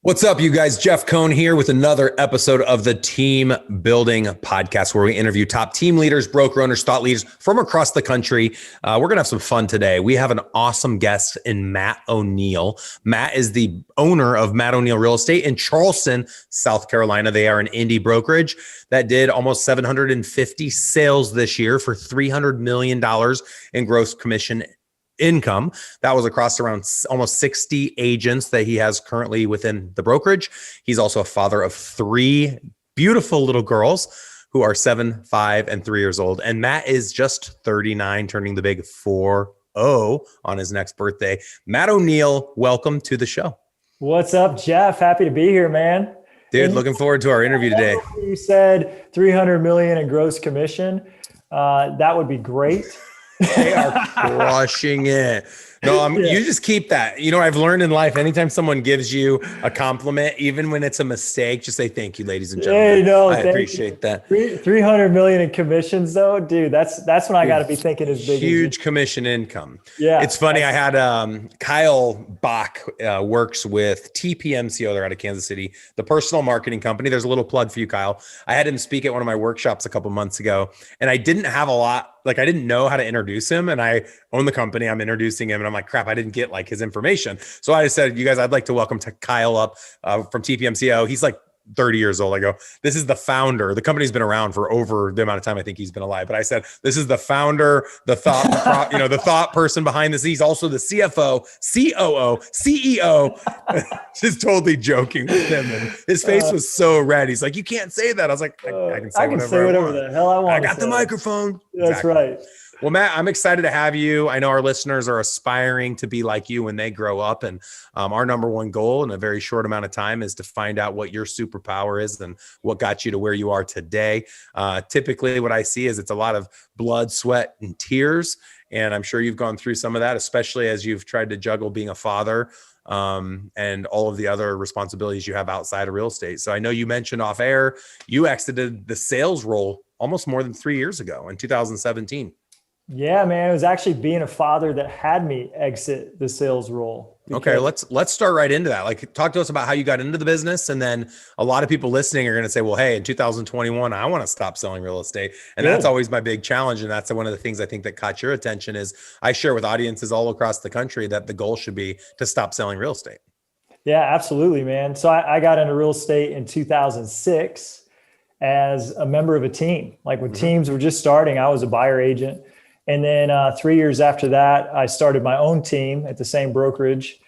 What's up, you guys? Jeff Cohn here with another episode of the Team Building Podcast, where we interview top team leaders, broker owners, thought leaders from across the country. We're going to have some fun today. We have an awesome guest in Matt O'Neill. Matt is the owner of Matt O'Neill Real Estate in Charleston, South Carolina. They are an indie brokerage that did almost 750 sales this year for $300 million in gross commission income. That was across around almost 60 agents that he has currently within the brokerage. He's also a father of three beautiful little girls who are 7, 5, and 3 years old. And Matt is just 39, turning the big 4-0 on his next birthday. Matt O'Neill, welcome to the show. What's up, Jeff? Happy to be here, man. Dude, looking forward to our interview today. You said 300 million in gross commission. That would be great. They are crushing it. No, you just keep that. You know, I've learned in life, anytime someone gives you a compliment, even when it's a mistake, just say thank you, ladies and gentlemen. Hey, no, I appreciate that. 300 million in commissions though, dude, that's when I got to be thinking as big. Huge commission income. Yeah. It's funny. I had Kyle Bach works with TPMCO. They're out of Kansas City, the personal marketing company. There's a little plug for you, Kyle. I had him speak at one of my workshops a couple months ago, and I didn't have a lot. Like, I didn't know how to introduce him, and I own the company. I'm introducing him, and I'm like, crap, I didn't get like his information. So I just said, you guys, I'd like to welcome Kyle up from TPMCO. He's like 30 years old. I go, this is the founder. The company's been around for over the amount of time I think he's been alive. But I said, this is the founder, the thought, the thought person behind this. He's also the CFO, COO, CEO. Just totally joking with him. And his face was so red. He's like, you can't say that. I was like, I can say whatever the hell I want. I got the microphone. That's exactly right. Well, Matt, I'm excited to have you. I know our listeners are aspiring to be like you when they grow up. And our number one goal in a very short amount of time is to find out what your superpower is and what got you to where you are today. Typically, what I see is it's a lot of blood, sweat, and tears. And I'm sure you've gone through some of that, especially as you've tried to juggle being a father and all of the other responsibilities you have outside of real estate. So I know you mentioned off air, you exited the sales role almost more than 3 years ago in 2017. Yeah, man, it was actually being a father that had me exit the sales role. Okay, let's start right into that. Like, talk to us about how you got into the business. And then a lot of people listening are going to say, well, hey, in 2021, I want to stop selling real estate. And that's always my big challenge. And that's one of the things I think that caught your attention is I share with audiences all across the country that the goal should be to stop selling real estate. Yeah, absolutely, man. So I got into real estate in 2006 as a member of a team. Like when teams were just starting, I was a buyer agent. And then 3 years after that, I started my own team at the same brokerage.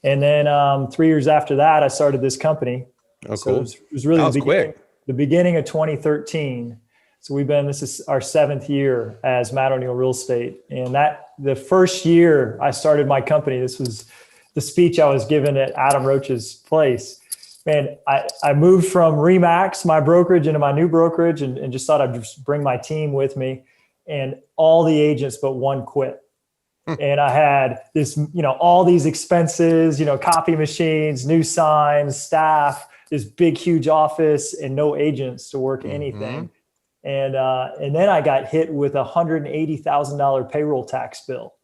And then 3 years after that, I started this company. Oh, so cool. it was really quick. The beginning of 2013. So this is our 7th year as Matt O'Neill Real Estate. And the first year I started my company, this was the speech I was given at Adam Roach's place. Man, I moved from Remax, my brokerage, into my new brokerage and just thought I'd just bring my team with me. And all the agents but one quit. And I had this, all these expenses, copy machines, new signs, staff, this big, huge office and no agents to work anything. And then I got hit with $180,000 payroll tax bill.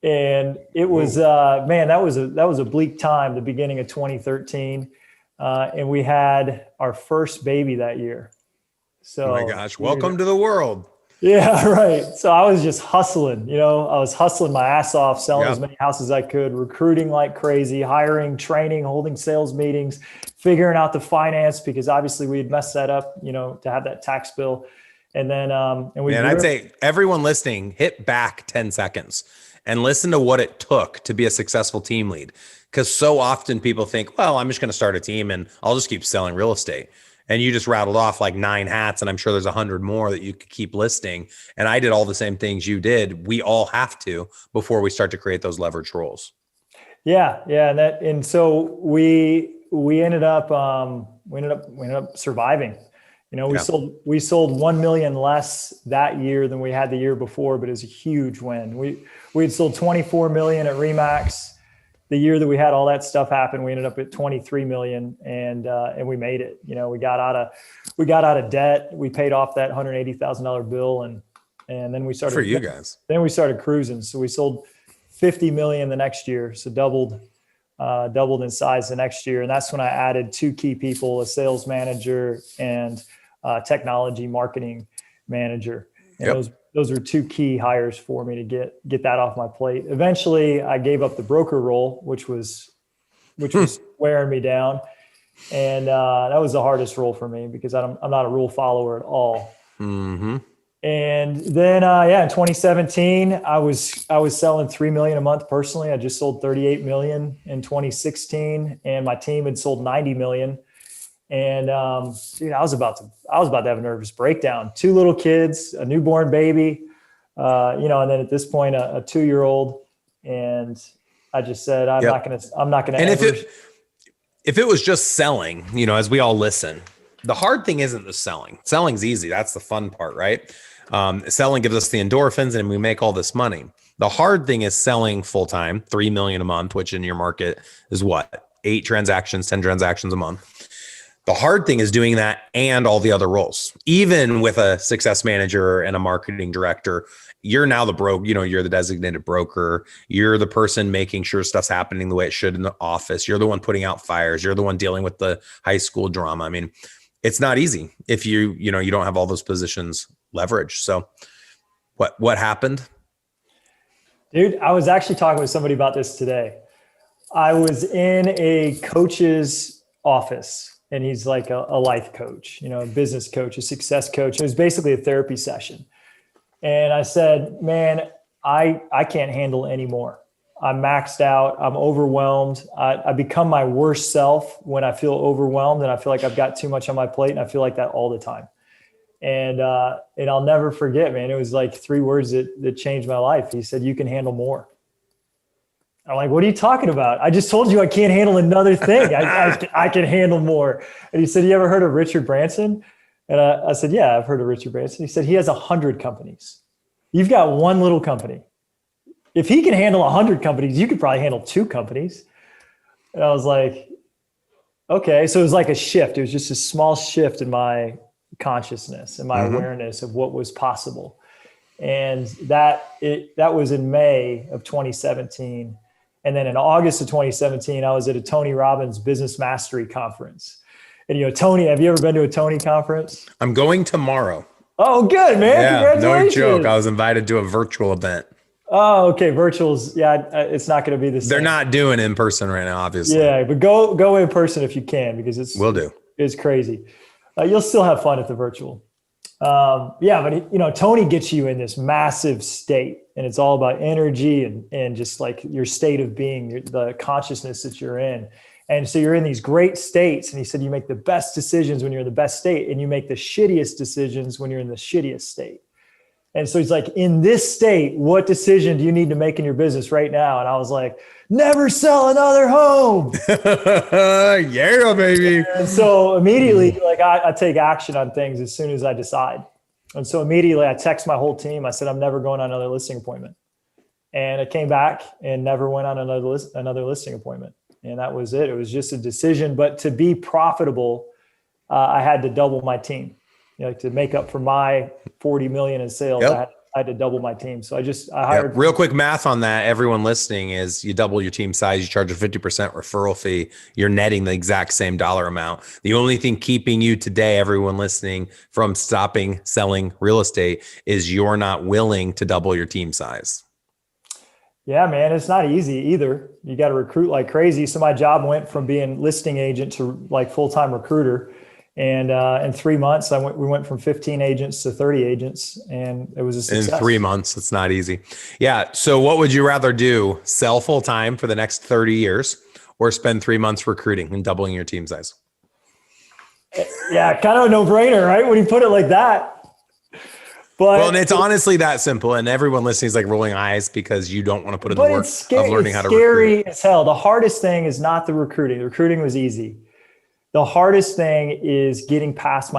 And it was, man, that was a bleak time, the beginning of 2013. And we had our first baby that year. So, oh my gosh, welcome to the world. Yeah, right. So I was just hustling, I was hustling my ass off, selling as many houses as I could, recruiting like crazy, hiring, training, holding sales meetings, figuring out the finance, because obviously we had messed that up, to have that tax bill. And then, I'd say everyone listening, hit back 10 seconds and listen to what it took to be a successful team lead. Because so often people think, well, I'm just going to start a team and I'll just keep selling real estate. And you just rattled off like 9 hats, and I'm sure there's 100 more that you could keep listing. And I did all the same things you did. We all have to before we start to create those leverage roles. Yeah, and so we ended up surviving. We sold 1 million less that year than we had the year before, but it was a huge win. We had sold 24 million at Remax. The year that we had all that stuff happen, we ended up at 23 million and we made it. We got out of debt. We paid off that $180,000 bill and then we started for you guys. Then we started cruising. So we sold 50 million the next year. So doubled doubled in size the next year. And that's when I added 2 key people, a sales manager and technology marketing manager. And those are 2 key hires for me to get that off my plate. Eventually I gave up the broker role, which was wearing me down. And that was the hardest role for me because I'm not a rule follower at all. Mm-hmm. And then, in 2017, I was selling 3 million a month personally. I just sold 38 million in 2016, and my team had sold 90 million. And dude, I was about to have a nervous breakdown. 2 little kids, a newborn baby, and then at this point, a 2-year-old. And I just said, I'm not gonna. And if it was just selling, as we all listen, the hard thing isn't the selling. Selling's easy. That's the fun part, right? Selling gives us the endorphins and we make all this money. The hard thing is selling full time, 3 million a month, which in your market is what? 8 transactions, 10 transactions a month. The hard thing is doing that and all the other roles. Even with a success manager and a marketing director, you're now the broker, you're the designated broker. You're the person making sure stuff's happening the way it should in the office. You're the one putting out fires. You're the one dealing with the high school drama. I mean, it's not easy if you don't have all those positions leveraged. So what happened? Dude, I was actually talking with somebody about this today. I was in a coach's office, and he's like a life coach, a business coach, a success coach. It was basically a therapy session. And I said, man, I can't handle anymore. I'm maxed out. I'm overwhelmed. I become my worst self when I feel overwhelmed and I feel like I've got too much on my plate, and I feel like that all the time. And I'll never forget, man. It was like 3 words that changed my life. He said, "You can handle more." I'm like, "What are you talking about? I just told you I can't handle another thing. I can handle more." And he said, "You ever heard of Richard Branson?" And I said, "Yeah, I've heard of Richard Branson." He said, "He has 100 companies. You've got one little company. If he can handle 100 companies, you could probably handle 2 companies." And I was like, okay. So it was like a shift. It was just a small shift in my consciousness and my awareness of what was possible. And that was in May of 2017. And then in August of 2017, I was at a Tony Robbins Business Mastery Conference. And Tony, have you ever been to a Tony conference? I'm going tomorrow. Oh, good, man. Yeah, congratulations. no joke. I was invited to a virtual event. Oh, okay. Virtuals. Yeah. It's not going to be the same. They're not doing in person right now, obviously. Yeah, but go in person if you can, because will do. It's crazy. You'll still have fun at the virtual. But Tony gets you in this massive state, and it's all about energy and just like your state of being, the consciousness that you're in. And so you're in these great states. And he said, you make the best decisions when you're in the best state, and you make the shittiest decisions when you're in the shittiest state. And so he's like, in this state, what decision do you need to make in your business right now? And I was like, never sell another home. Yeah, baby. And so immediately, I take action on things as soon as I decide. And so immediately I text my whole team. I said, I'm never going on another listing appointment. And I came back and never went on another listing appointment. And that was it. It was just a decision. But to be profitable, I had to double my team. To make up for my 40 million in sales, I had to double my team. So I hired. Real quick math on that. Everyone listening is you double your team size, you charge a 50% referral fee. You're netting the exact same dollar amount. The only thing keeping you today, everyone listening, from stopping selling real estate is you're not willing to double your team size. Yeah, man, it's not easy either. You got to recruit like crazy. So my job went from being listing agent to like full-time recruiter. And in 3 months, we went from 15 agents to 30 agents, and it was a success. In 3 months, it's not easy. Yeah. So what would you rather do? Sell full time for the next 30 years or spend 3 months recruiting and doubling your team size? Yeah, kind of a no-brainer, right? When you put it like that. But and it's honestly that simple. And everyone listening is like rolling eyes because you don't want to put in the work of learning how to recruit. It's scary as hell. The hardest thing is not the recruiting. The recruiting was easy. The hardest thing is getting past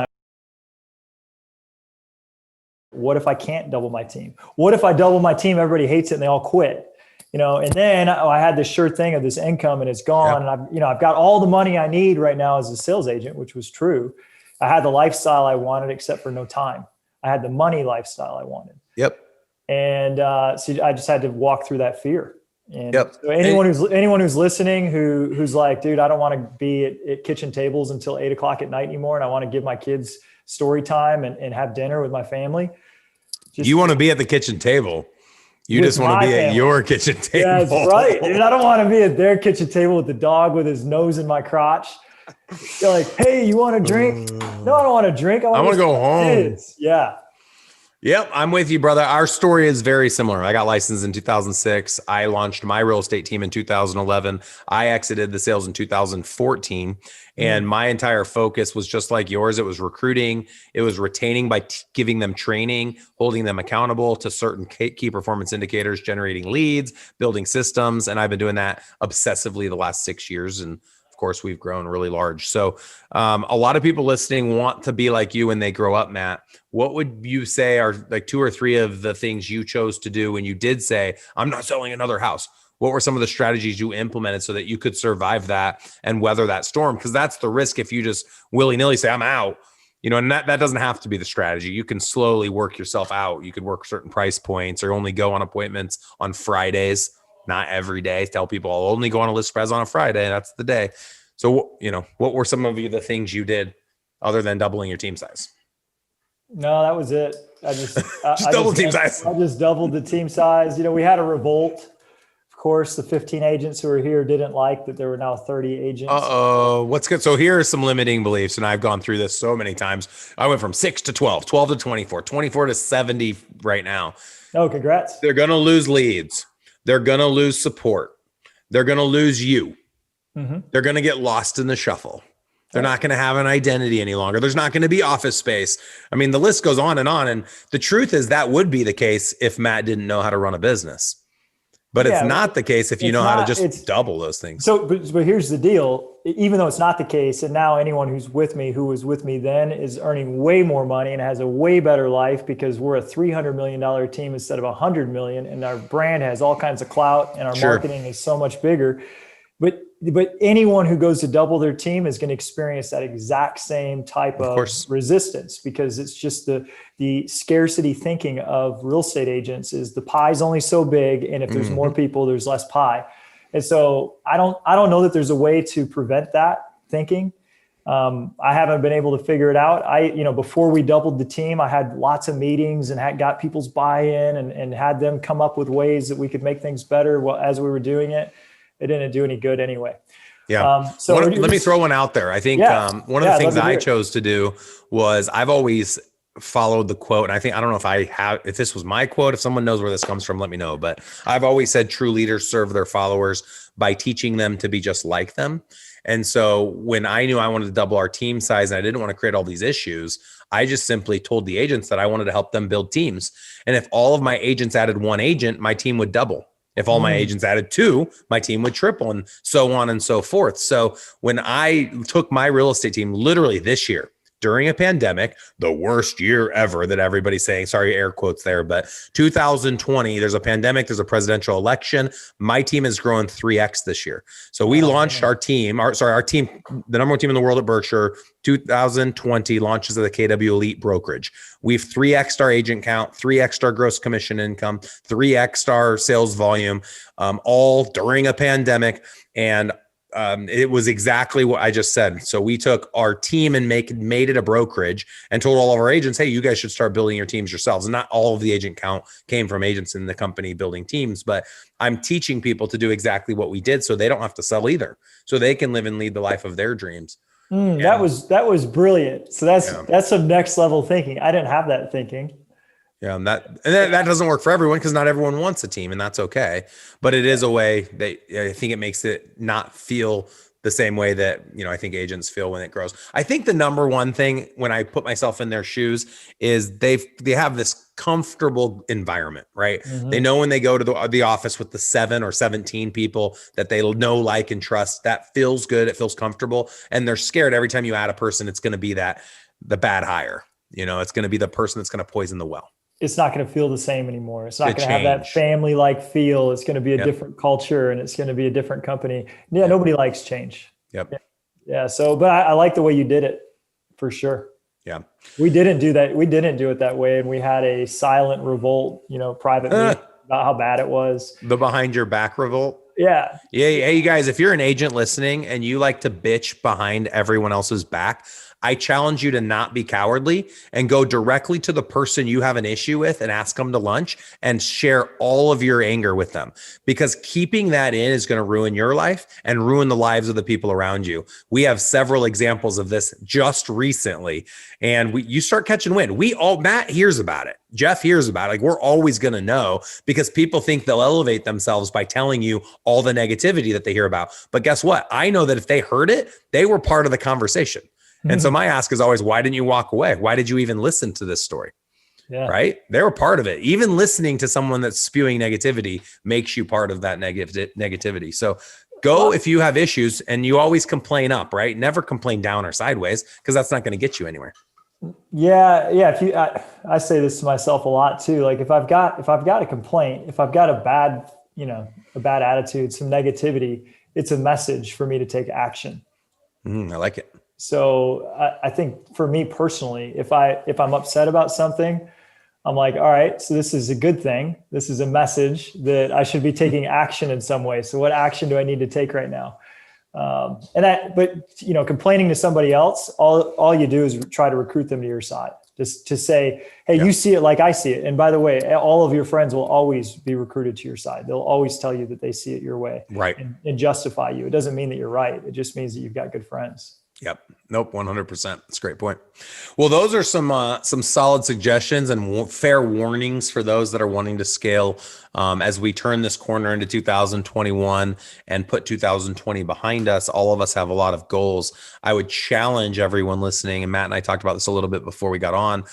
what if I can't double my team? What if I double my team, everybody hates it and they all quit? And then I had this sure thing of this income and it's gone. Yep. And I've got all the money I need right now as a sales agent, which was true. I had the lifestyle I wanted, except for no time. I had the money lifestyle I wanted. Yep. And so I just had to walk through that fear. And Yep. so anyone who's listening, who's like, dude, I don't want to be at kitchen tables until 8 o'clock at night anymore. And I want to give my kids story time and have dinner with my family. You want to be at the kitchen table. You just want to be at your kitchen table. Yeah, that's right. And I don't want to be at their kitchen table with the dog with his nose in my crotch. They're like, hey, you want a drink? No, I don't want a drink. I want to go home. Kids. Yeah. Yep, I'm with you, brother. Our story is very similar. I got licensed in 2006. I launched my real estate team in 2011. I exited the sales in 2014. And my entire focus was just like yours. It was recruiting. It was retaining by giving them training, holding them accountable to certain key performance indicators, generating leads, building systems. And I've been doing that obsessively the last 6 years. And of course, we've grown really large. So a lot of people listening want to be like you when they grow up, Matt. What would you say are like 2 or 3 of the things you chose to do when you did say, I'm not selling another house? What were some of the strategies you implemented so that you could survive that and weather that storm? Because that's the risk if you just willy-nilly say, I'm out. And that doesn't have to be the strategy. You can slowly work yourself out. You could work certain price points or only go on appointments on Fridays. Not every day. Tell people I'll only go on a list price on a Friday. That's the day. So, what were some of the things you did other than doubling your team size? No, that was it. I just doubled team size. I just doubled the team size. We had a revolt. Of course, the 15 agents who were here didn't like that there were now 30 agents. What's good? So here are some limiting beliefs. And I've gone through this so many times. I went from 6 to 12, 12 to 24, 24 to 70 right now. Oh, congrats. They're going to lose leads. They're going to lose support. They're going to lose you. Mm-hmm. They're going to get lost in the shuffle. They're not going to have an identity any longer. There's not going to be office space. I mean, the list goes on. And the truth is that would be the case if Matt didn't know how to run a business. But it's not the case if you know how to just double those things. So, but here's the deal. Even though it's not the case, and now anyone who was with me then is earning way more money and has a way better life because we're a $300 million team instead of $100 million, and our brand has all kinds of clout, and our marketing is so much bigger. But anyone who goes to double their team is going to experience that exact same type of resistance, because it's just the scarcity thinking of real estate agents is the pie's only so big. And if there's more people, there's less pie. And so I don't know that there's a way to prevent that thinking. I haven't been able to figure it out. Before we doubled the team, I had lots of meetings and got people's buy-in and had them come up with ways that we could make things better as we were doing it. It didn't do any good anyway. Yeah. Let me throw one out there. I think one of the things I chose to do was I've always followed the quote. And I don't know if this was my quote, if someone knows where this comes from, let me know. But I've always said true leaders serve their followers by teaching them to be just like them. And so when I knew I wanted to double our team size and I didn't want to create all these issues, I just simply told the agents that I wanted to help them build teams. And if all of my agents added 1 agent, my team would double. If all my agents added 2, my team would triple, and so on and so forth. So when I took my real estate team literally this year during a pandemic, the worst year ever that everybody's saying, sorry, air quotes there, but 2020, there's a pandemic, there's a presidential election. My team has grown 3x this year. So we launched our team, the number 1 team in the world at Berkshire, 2020 launches of the KW Elite Brokerage. We've 3x'd our agent count, 3x'd our gross commission income, 3x'd our sales volume, all during a pandemic. And it was exactly what I just said. So we took our team and made it a brokerage and told all of our agents, hey, you guys should start building your teams yourselves. And not all of the agent count came from agents in the company building teams, but I'm teaching people to do exactly what we did so they don't have to sell either. So they can live and lead the life of their dreams. That was brilliant. So that's some next level thinking. I didn't have that thinking. Yeah, and that doesn't work for everyone because not everyone wants a team, and that's okay. But it is a way that I think it makes it not feel the same way that I think agents feel when it grows. I think the number one thing when I put myself in their shoes is they have this comfortable environment, right? Mm-hmm. They know when they go to the office with the 7 or 17 people that they know, like, and trust. That feels good. It feels comfortable, and they're scared every time you add a person. It's going to be the bad hire. It's going to be the person that's going to poison the well. It's not going to feel the same anymore. It's not going to have that family-like feel. It's going to be a different culture, and it's going to be a different company. Yeah, nobody likes change. Yep. Yeah. So, but I like the way you did it, for sure. Yeah. We didn't do that. We didn't do it that way, and we had a silent revolt. Private meeting. about how bad it was. The behind your back revolt. Yeah. Yeah. Hey, you guys, if you're an agent listening and you like to bitch behind everyone else's back, I challenge you to not be cowardly and go directly to the person you have an issue with and ask them to lunch and share all of your anger with them, because keeping that in is going to ruin your life and ruin the lives of the people around you. We have several examples of this just recently, and you start catching wind. Matt hears about it. Jeff hears about it. Like, we're always going to know, because people think they'll elevate themselves by telling you all the negativity that they hear about. But guess what? I know that if they heard it, they were part of the conversation. And so my ask is always, why didn't you walk away? Why did you even listen to this story? Yeah. Right? They were part of it. Even listening to someone that's spewing negativity makes you part of that negativity. So go if you have issues, and you always complain up, right? Never complain down or sideways, because that's not going to get you anywhere. Yeah. Yeah. I say this to myself a lot too. Like, if I've got a complaint, if I've got a bad attitude, some negativity, it's a message for me to take action. I like it. So I think for me personally, if I'm upset about something, I'm like, all right, so this is a good thing. This is a message that I should be taking action in some way. So what action do I need to take right now? But complaining to somebody else, all you do is try to recruit them to your side. Just to say, hey, you see it like I see it. And by the way, all of your friends will always be recruited to your side. They'll always tell you that they see it your way, right, and justify you. It doesn't mean that you're right. It just means that you've got good friends. Yep. Nope. 100%. That's a great point. Well, those are some solid suggestions and fair warnings for those that are wanting to scale as we turn this corner into 2021 and put 2020 behind us. All of us have a lot of goals. I would challenge everyone listening, and Matt and I talked about this a little bit before we got on,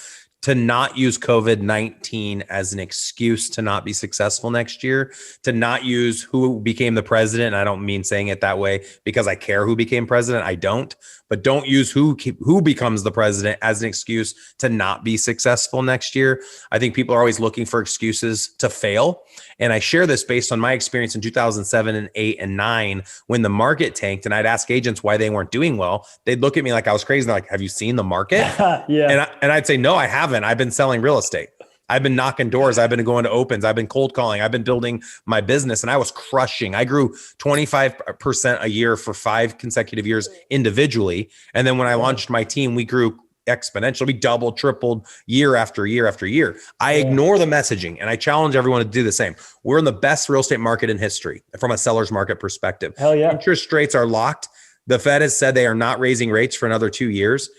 to not use COVID-19 as an excuse to not be successful next year, to not use who became the president. I don't mean saying it that way because I care who became president. I don't. But don't use who becomes the president as an excuse to not be successful next year. I think people are always looking for excuses to fail. And I share this based on my experience in 2007 and 8 and 9, when the market tanked, and I'd ask agents why they weren't doing well. They'd look at me like I was crazy. They're like, have you seen the market? Yeah. And I'd say, no, I haven't. I've been selling real estate. I've been knocking doors. I've been going to opens. I've been cold calling. I've been building my business, and I was crushing. I grew 25% a year for 5 consecutive years individually. And then when I launched my team, we grew exponentially. We doubled, tripled year after year after year. I ignore the messaging, and I challenge everyone to do the same. We're in the best real estate market in history from a seller's market perspective. Hell yeah. Interest rates are locked. The Fed has said they are not raising rates for another 2 years.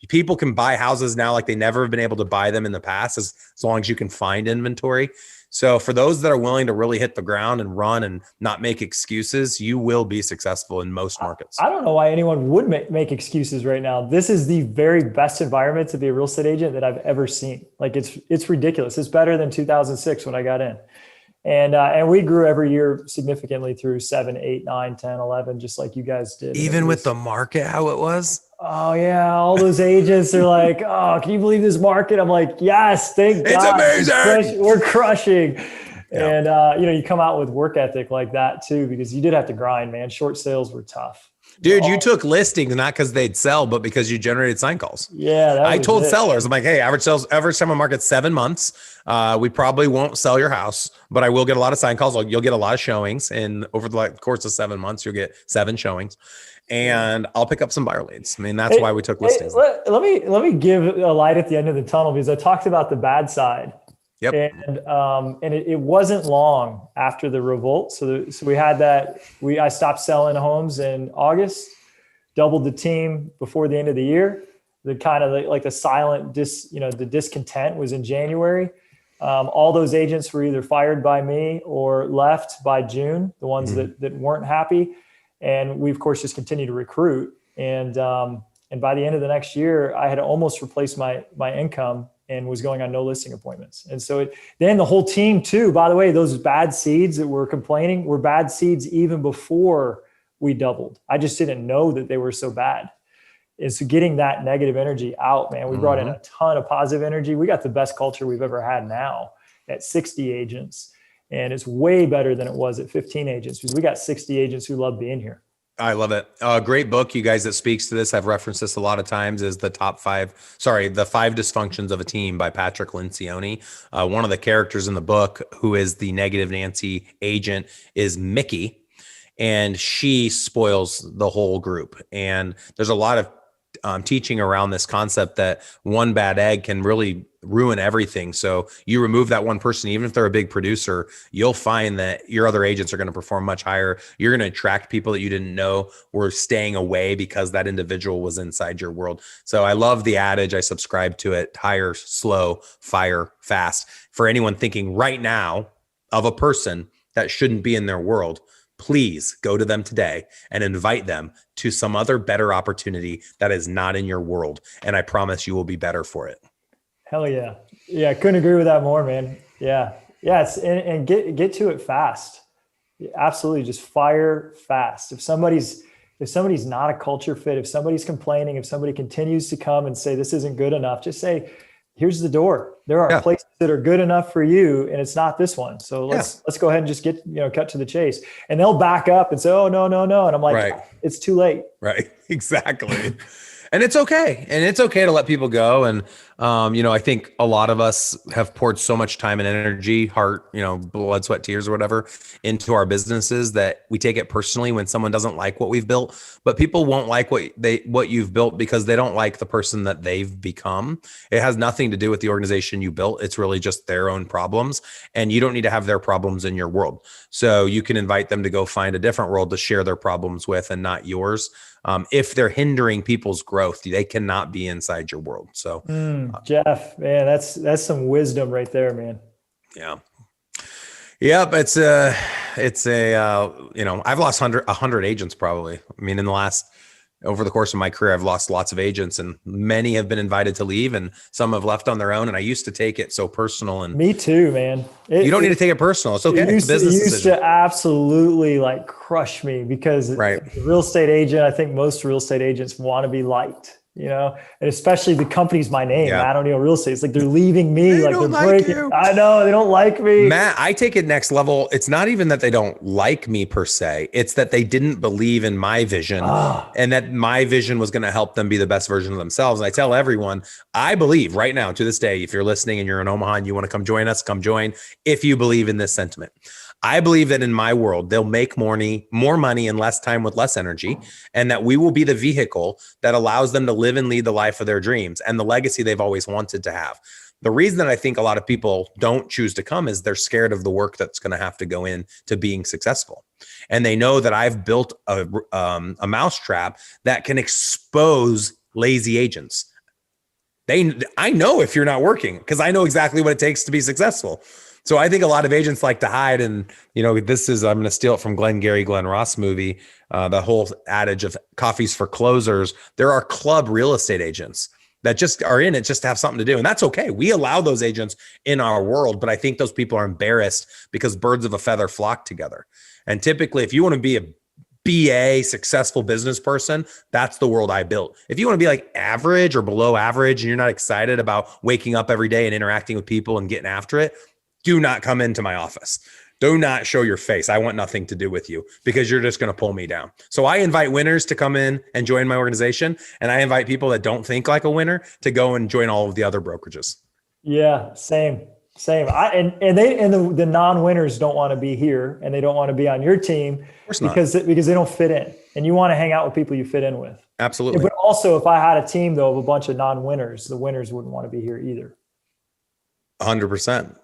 People can buy houses now like they never have been able to buy them in the past, as long as you can find inventory. So for those that are willing to really hit the ground and run and not make excuses, you will be successful in most markets. I don't know why anyone would make excuses right now. This is the very best environment to be a real estate agent that I've ever seen. Like, it's ridiculous. It's better than 2006 when I got in. And we grew every year significantly through 7, 8, 9, 10, 11, just like you guys did. Even with the market, how it was? Oh yeah. All those agents are like, oh, can you believe this market? I'm like, yes, thank God. It's amazing. We're crushing. Yeah. And, you come out with work ethic like that too, because you did have to grind, man. Short sales were tough. Dude, you took listings not because they'd sell, but because you generated sign calls. Yeah. I told sellers, I'm like, hey, average time on market 7 months. We probably won't sell your house, but I will get a lot of sign calls. You'll get a lot of showings. And over the course of 7 months, you'll get 7 showings. And I'll pick up some buyer leads. I mean, that's why we took listings. Let me give a light at the end of the tunnel, because I talked about the bad side. Yep. And it wasn't long after the revolt. So we had that. I stopped selling homes in August, doubled the team before the end of the year. The kind of like the silent the discontent was in January. All those agents were either fired by me or left by June, the ones that weren't happy. And we, of course, just continued to recruit. And by the end of the next year, I had almost replaced my income and was going on no listing appointments. And so then the whole team too, by the way, those bad seeds that were complaining were bad seeds even before we doubled. I just didn't know that they were so bad. And so getting that negative energy out, man, we brought in a ton of positive energy. We got the best culture we've ever had now at 60 agents. And it's way better than it was at 15 agents, because we got 60 agents who love being here. I love it. A great book, you guys, that speaks to this. I've referenced this a lot of times, is the the five dysfunctions of a team by Patrick Lincione. One of the characters in the book, who is the negative Nancy agent, is Mickey, and she spoils the whole group. And there's a lot of teaching around this concept that one bad egg can really ruin everything. So you remove that one person, even if they're a big producer, you'll find that your other agents are going to perform much higher. You're going to attract people that you didn't know were staying away because that individual was inside your world. So I love the adage. I subscribe to it: hire slow, fire fast. For anyone thinking right now of a person that shouldn't be in their world, please go to them today and invite them to some other better opportunity that is not in your world. And I promise you will be better for it. Hell yeah. Yeah. I couldn't agree with that more, man. Yeah. Yeah. And get to it fast. Absolutely. Just fire fast. If somebody's not a culture fit, if somebody's complaining, if somebody continues to come and say, this isn't good enough, just say, here's the door. There are places that are good enough for you, and it's not this one. So let's go ahead and just get, cut to the chase. And they'll back up and say, oh, no. And I'm like, It's too late. Right. Exactly. And it's okay. And it's okay to let people go. And, I think a lot of us have poured so much time and energy, heart, blood, sweat, tears, or whatever, into our businesses that we take it personally when someone doesn't like what we've built. But people won't like what you've built because they don't like the person that they've become. It has nothing to do with the organization you built. It's really just their own problems. And you don't need to have their problems in your world. So you can invite them to go find a different world to share their problems with, and not yours. If they're hindering people's growth, they cannot be inside your world. So, Jeff, man, that's some wisdom right there, man. Yeah. Yep. I've lost 100 agents probably. I mean, over the course of my career, I've lost lots of agents, and many have been invited to leave, and some have left on their own. And I used to take it so personal. And me too, man. You don't need to take it personal. It's okay. It used to absolutely crush me because real estate agent, I think most real estate agents want to be liked, and especially the company's my name, Matt O'Neill Real Estate. It's like they're leaving me, they're breaking. I know they don't like me. Matt, I take it next level. It's not even that they don't like me per se. It's that they didn't believe in my vision and that my vision was going to help them be the best version of themselves. And I tell everyone, I believe right now to this day, if you're listening and you're in Omaha and you want to come join us, come join if you believe in this sentiment. I believe that in my world, they'll make more money in less time with less energy, and that we will be the vehicle that allows them to live and lead the life of their dreams and the legacy they've always wanted to have. The reason that I think a lot of people don't choose to come is they're scared of the work that's going to have to go in to being successful. And they know that I've built a mousetrap that can expose lazy agents. I know if you're not working because I know exactly what it takes to be successful. So I think a lot of agents like to hide. And, I'm going to steal it from Glenn Ross movie, the whole adage of coffees for closers. There are club real estate agents that just are in it just to have something to do. And that's okay. We allow those agents in our world, but I think those people are embarrassed because birds of a feather flock together. And typically, if you want to be a BA successful business person, that's the world I built. If you want to be like average or below average and you're not excited about waking up every day and interacting with people and getting after it, do not come into my office. Do not show your face. I want nothing to do with you because you're just going to pull me down. So I invite winners to come in and join my organization. And I invite people that don't think like a winner to go and join all of the other brokerages. Yeah, same. The non-winners don't want to be here and they don't want to be on your team because they don't fit in, and you want to hang out with people you fit in with. Absolutely. But also, if I had a team though of a bunch of non-winners, the winners wouldn't want to be here either. 100%.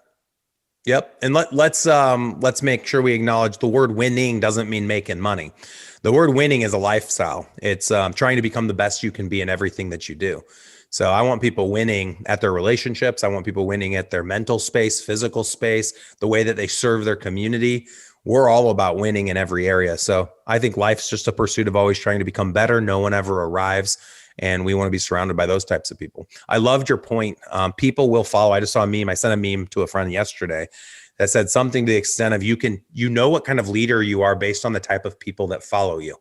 Yep. And let's make sure we acknowledge the word winning doesn't mean making money. The word winning is a lifestyle. It's trying to become the best you can be in everything that you do. So I want people winning at their relationships. I want people winning at their mental space, physical space, the way that they serve their community. We're all about winning in every area. So I think life's just a pursuit of always trying to become better. No one ever arrives. And we want to be surrounded by those types of people. I loved your point. People will follow. I just saw a meme. I sent a meme to a friend yesterday that said something to the extent of you know what kind of leader you are based on the type of people that follow you.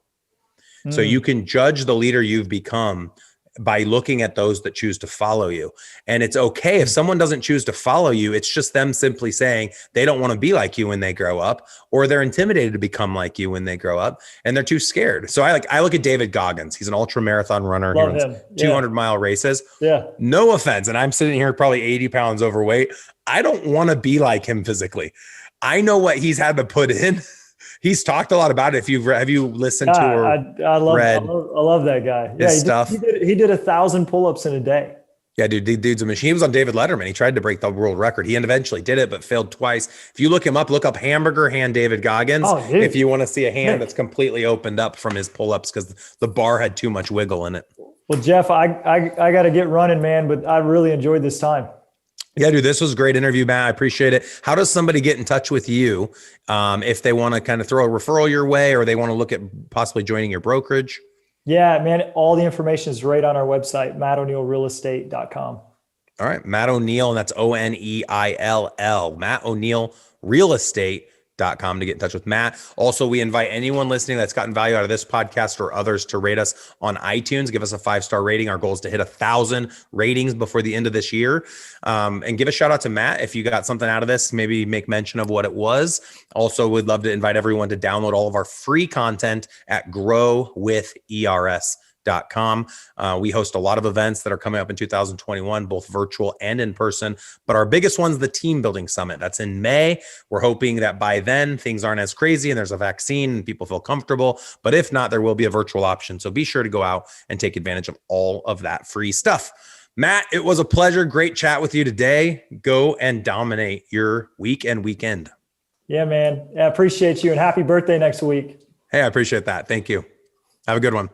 So you can judge the leader you've become by looking at those that choose to follow you. And it's okay if someone doesn't choose to follow you. It's just them simply saying they don't want to be like you when they grow up, or they're intimidated to become like you when they grow up, and they're too scared. So I look at David Goggins. He's an ultra marathon runner. Love he runs him. Yeah. 200-mile races. Yeah. No offense. And I'm sitting here probably 80 pounds overweight. I don't want to be like him physically. I know what he's had to put in. He's talked a lot about it. Have you listened to or I love that guy. Yeah, stuff. He did 1,000 pull-ups in a day. Yeah, dude's a machine. He was on David Letterman. He tried to break the world record. He eventually did it, but failed twice. If you look him up, look up hamburger hand David Goggins. Oh, if you want to see a hand that's completely opened up from his pull-ups because the bar had too much wiggle in it. Well, Jeff, I got to get running, man, but I really enjoyed this time. Yeah, dude, this was a great interview, Matt. I appreciate it. How does somebody get in touch with you if they want to kind of throw a referral your way, or they want to look at possibly joining your brokerage? Yeah, man, all the information is right on our website, mattoneillrealestate.com. All right, Matt O'Neill, and that's O'Neill, Matt O'Neill Real Estate.com to get in touch with Matt. Also, we invite anyone listening that's gotten value out of this podcast or others to rate us on iTunes. Give us a 5-star rating. Our goal is to hit 1,000 ratings before the end of this year. And give a shout out to Matt if you got something out of this. Maybe make mention of what it was. Also, we'd love to invite everyone to download all of our free content at growwithers.com. We host a lot of events that are coming up in 2021, both virtual and in person. But our biggest one's the Team Building Summit. That's in May. We're hoping that by then things aren't as crazy and there's a vaccine and people feel comfortable. But if not, there will be a virtual option. So be sure to go out and take advantage of all of that free stuff. Matt, it was a pleasure. Great chat with you today. Go and dominate your week and weekend. Yeah, man. I appreciate you, and happy birthday next week. Hey, I appreciate that. Thank you. Have a good one.